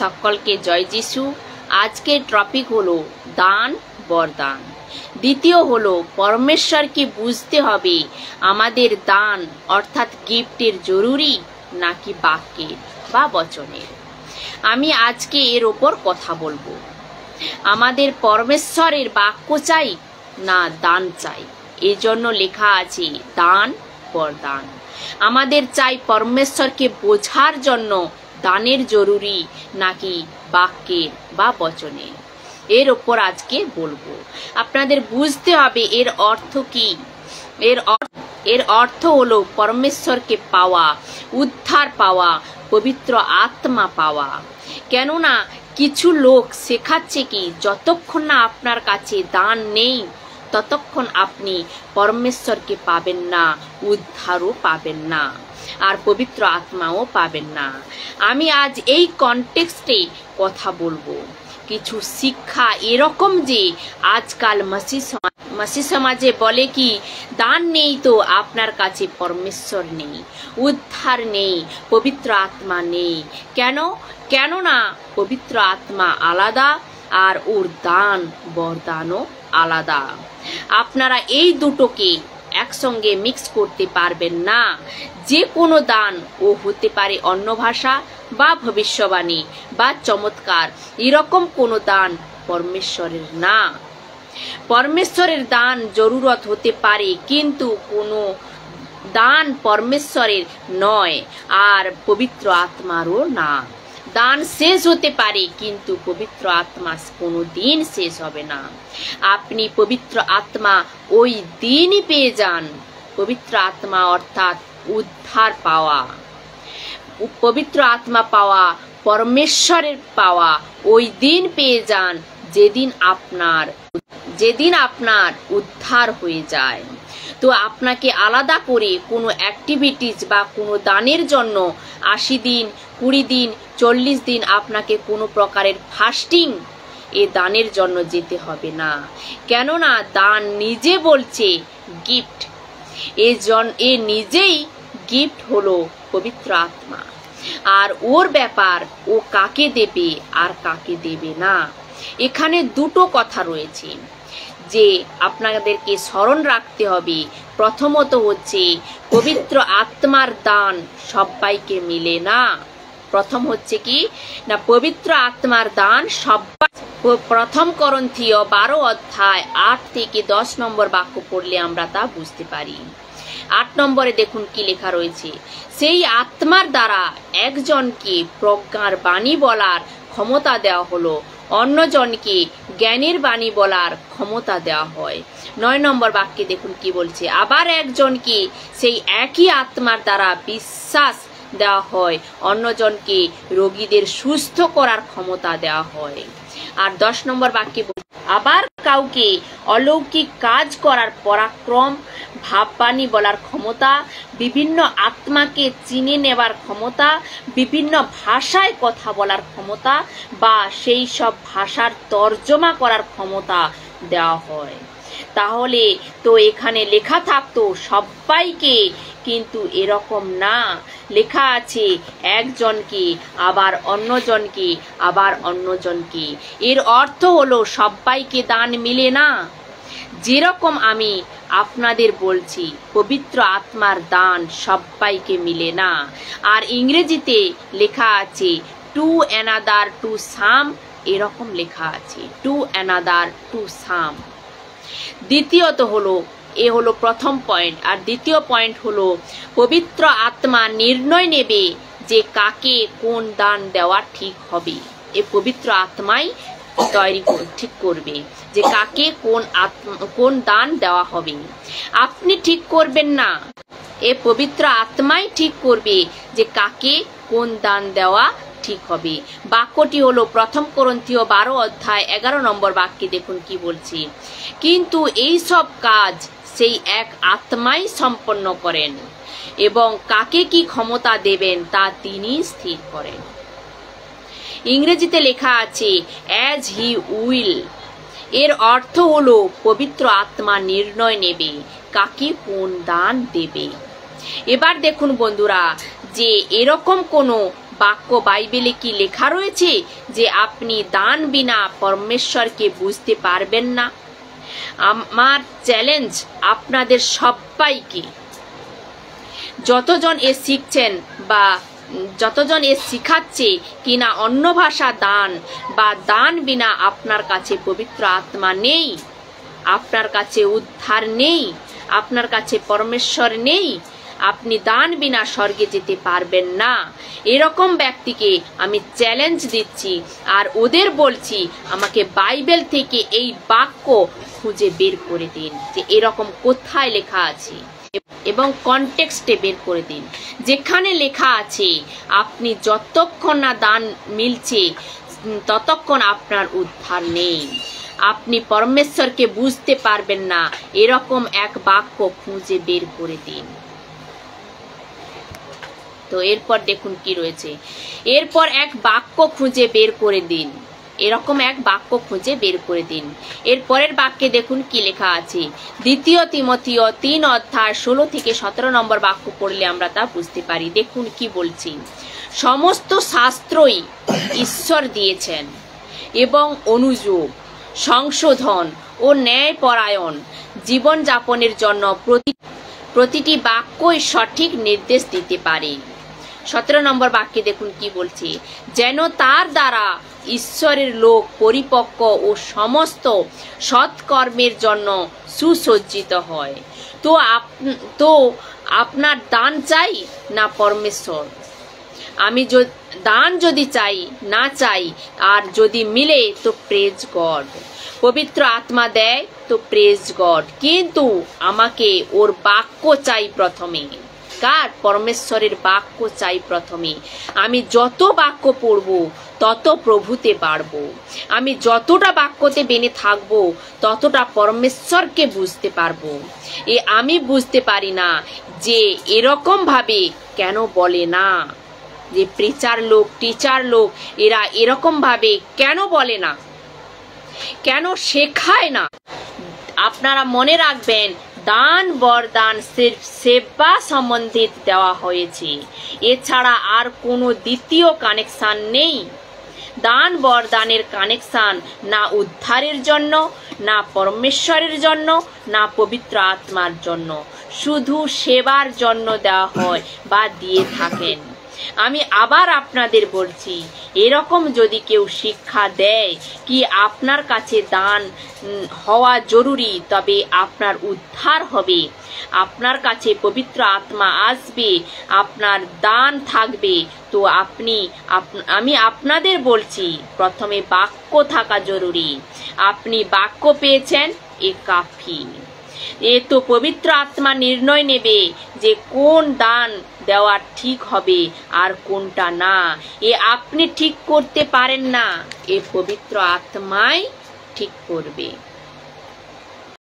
সকলকে জয় যিশু। আজকের টপিক হলো দান বরদান। দ্বিতীয় হলো পরমেশ্বরকে বুঝতে হবে আমাদের দান অর্থাৎ গিফটের জরুরি নাকি বাক্যের বা বচনের। আমি আজকে এর ওপর কথা বলবো। আমাদের পরমেশ্বরের বাক্য চাই না দান চাই? এজন্য লেখা আছে দান বরদান। আমাদের চাই পরমেশ্বরকে বোঝার জন্য দানের জরুরি নাকি বাক্যের বা বচনের, এর ওপর আজকে বলবো। আপনাদের বুঝতে হবে এর অর্থ কি। এর অর্থ হলো পরমেশ্বরকে পাওয়া, উদ্ধার পাওয়া, পবিত্র আত্মা পাওয়া। কেননা কিছু লোক শেখাচ্ছে কি যতক্ষণ না আপনার কাছে দান নেই ততক্ষণ আপনি পরমেশ্বরকে পাবেন না, উদ্ধারও পাবেন না, আর পবিত্র আত্মাও পাবেন না। আমি আজ এই কনটেক্সটে কথা বলবো। কিছু শিক্ষা এরকম যে আজকাল মাসি সমাজে বলে কি দান নেই তো আপনার কাছে পরমেশ্বর নেই, উদ্ধার নেই, পবিত্র আত্মা নেই। কেননা পবিত্র আত্মা আলাদা আর ওর দান বরদানও আলাদা। আপনারা এই দুটোকে একসঙ্গে মিক্স করতে পারবেন না। যে কোনো দান ও হতে পারে অন্য ভাষা বা ভবিষ্যবাণী বা চমৎকার, এরকম কোনো দান পরমেশ্বরের না। পরমেশ্বরের দান জরুরত হতে পারে কিন্তু কোনো দান পরমেশ্বরের নয় আর পবিত্র আত্মারও না। দান শেষ হতে পারে কিন্তু পবিত্র আত্মা কোনো দিন শেষ হবে না। আপনি পবিত্র আত্মা ওই দিনই পেয়ে যান। পবিত্র আত্মা অর্থাৎ উদ্ধার পাওয়া, পবিত্র আত্মা পাওয়া, পরমেশ্বরের পাওয়া ওই দিন পেয়ে যান যেদিন আপনার উদ্ধার হয়ে যায়। তো আপনাকে আলাদা করে কোনো অ্যাক্টিভিটিস বা কোনো দানের জন্য 80 দিন, 20 দিন, 40 দিন আপনাকে কোনো প্রকারের ফাস্টিং এ দানের জন্য যেতে হবে না। কেননা দান নিজে বলছে গিফট। এ নিজেই গিফট হলো পবিত্র আত্মা, আর ওর ব্যাপার ও কাকে দেবে আর কাকে দেবে না। এখানে দুটো কথা রয়েছে যে আপনাদেরকে স্মরণ রাখতে হবে। প্রথমত হচ্ছে পবিত্র আত্মার দান সবাইকে মিলে না। প্রথম হচ্ছে কি না পবিত্র আত্মার দান সবাই। প্রথম করন্থীয় 12 অধ্যায় 8 থেকে 10 নম্বর বাক্য পড়লে আমরা তা বুঝতে পারি। 8 নম্বরে দেখুন কি লেখা রয়েছে, সেই আত্মার দ্বারা একজনকে প্রজ্ঞার বাণী বলার ক্ষমতা দেওয়া হলো, অন্যজনকে জ্ঞানের বাণী বলার ক্ষমতা দেওয়া হয়। 9 নম্বর বাক্যে দেখুন কি বলছে, আবার একজনকে সেই একই আত্মার দ্বারা বিশ্বাস দেওয়া হয়, অন্যজনকে রোগীদের সুস্থ করার ক্ষমতা দেওয়া হয়। আর 10 নম্বর বাক্যে আবার কাউকে অলৌকিক কাজ করার পরাক্রম, ভাববাণী বলার ক্ষমতা, বিভিন্ন আত্মাকে চিনে নেবার ক্ষমতা, বিভিন্ন ভাষায় কথা বলার ক্ষমতা বা সেই সব ভাষার তর্জমা করার ক্ষমতা দেওয়া হয়। তাহলে তো এখানে লেখা থাকতো সবাইকে, কিন্তু এরকম না। লেখা আছে একজনকে, আবার অন্যজনকে, আবার অন্যজনকে। এর অর্থ হলো সবাইকে দান মিলে না। যেরকম আমি আপনাদের বলছি পবিত্র আত্মার দান সবাইকে মিলে না। আর ইংরেজিতে লেখা আছে টু অ্যানাদার টু সাম, এরকম লেখা আছে টু অ্যানাদার টু সাম। দ্বিতীয়ত হলো এ হলো প্রথম পয়েন্ট। আর দ্বিতীয় পয়েন্ট হলো পবিত্র আত্মা নির্ণয় নেবে যে কাকে কোন দান দেওয়া ঠিক হবে। এ পবিত্র আত্মাই ঠিক করবে যে কাকে কোন দান দেওয়া হবে। আপনি ঠিক করবেন না, এ পবিত্র আত্মাই ঠিক করবে যে কাকে কোন দান দেওয়া ঠিক হবে। বাক্যটি হলো প্রথম করন্থীয় 12 অধ্যায় 11 নম্বর বাক্যে দেখুন কি বলছে, কিন্তু এই সব কাজ সেই এক আত্মাই সম্পন্ন করেন এবং কাকে কি ক্ষমতা দেবেন তা তিনি স্থির করেন। ইংরেজিতে লেখা আছে অ্যাজ হি উইল। এর অর্থ হলো পবিত্র আত্মা নির্ণয় নেবে কাকে কোন দান দেবে। এবার দেখুন বন্ধুরা যে এরকম কোনো বাক্য বাইবেলে কি লেখা রয়েছে যে আপনি দান বিনা পরমেশ্বরকে বুঝতে পারবেন না? আমার চ্যালেঞ্জ আপনাদের সবাইকে, যতজন এ শিখছেন বা যতজন এ শিখাচ্ছে কিনা অন্য ভাষা দান বা দান বিনা আপনার কাছে পবিত্র আত্মা নেই, আপনার কাছে উদ্ধার নেই, আপনার কাছে পরমেশ্বর নেই, আপনি দান বিনা স্বর্গে যেতে পারবেন না। এরকম ব্যক্তিকে আমি চ্যালেঞ্জ দিচ্ছি আর ওদের বলছি আমাকে বাইবেল থেকে এই বাক্য খুঁজে বের করে দিন যে এরকম কোথায় লেখা আছে এবং কনটেক্সটে বের করে দিন। যেখানে লেখা আছে আপনি যতক্ষণ না দান মিলছে ততক্ষণ আপনার উদ্ধার নেই, আপনি পরমেশ্বরকে বুঝতে পারবেন না, এরকম এক বাক্য খুঁজে বের করে দিন। তো এরপর দেখুন কি রয়েছে, এরপর এক বাক্য খুঁজে বের করে দিন, এরকম এক বাক্য খুঁজে বের করে দিন। এর পরের বাক্যে দেখুন কি লেখা আছে, 2 তিমথিয় 3 অধ্যায় 16 থেকে 17 নম্বর বাক্য পড়লে আমরা তা বুঝতে পারি। দেখুন কি বলছি, সমস্ত শাস্ত্রই ঈশ্বর দিয়েছেন এবং অনুযোগ, সংশোধন ও ন্যায়পরায়ণ জীবনযাপনের জন্য প্রতিটি বাক্যই সঠিক নির্দেশ দিতে পারে। 17 নম্বর বাক্যে দেখুন কি বলছে, যেন তার দ্বারা ঈশ্বরের লোক পরিপক্ক ও সমস্ত সৎকর্মের জন্য সুসজ্জিত হয়। তো আপনার দান চাই না পরমেশ্বর? আমি দান যদি চাই না চাই আর যদি মিলে তো প্রেজ গড, পবিত্র আত্মা দেয় তো প্রেজ গড, কিন্তু আমাকে ওর বাক্য চাই প্রথমে। কার? পরমেশ্বরের বাক্য চাই প্রথমে। আমি যত বাক্য পড়ব তত প্রভুতে বাড়ব, আমি যতটা বাক্যতে বেনে থাকবো ততটা পরমেশ্বরকে বুঝতে পারবো। আমি বুঝতে পারি না যে এরকম ভাবে কেন বলে না, যে প্রিচার লোক টিচার লোক এরা এরকম ভাবে কেন বলে না, কেন শেখায় না? আপনারা মনে রাখবেন, দান বরদান সেবা সম্বন্ধিত দেওয়া হয়েছে, এছাড়া আর কোনো দ্বিতীয় কানেকশন নেই। দান বরদানের কানেকশন না উদ্ধারের জন্য, না পরমেশ্বরের জন্য, না পবিত্র আত্মার জন্য, শুধু সেবার জন্য দেওয়া হয় বা দিয়ে থাকেন। আমি আবার আপনাদের বলছি, এরকম যদি কেউ শিক্ষা দেয় কি আপনার কাছে দান হওয়া জরুরি, তবে আপনার উদ্ধার হবে, আপনার কাছে পবিত্র আত্মা আসবে, আপনার দান থাকবে। তো আমি আপনাদের বলছি, প্রথমে বাক্য থাকা জরুরি। আপনি বাক্য পেয়েছেন, এ কাফি। এ তো পবিত্র আত্মা নির্ণয় নেবে যে কোন দান দেওয়া ঠিক হবে আর কোনটা না। আপনি ঠিক করতে পারেন না, এ পবিত্র আত্মাই ঠিক করবে।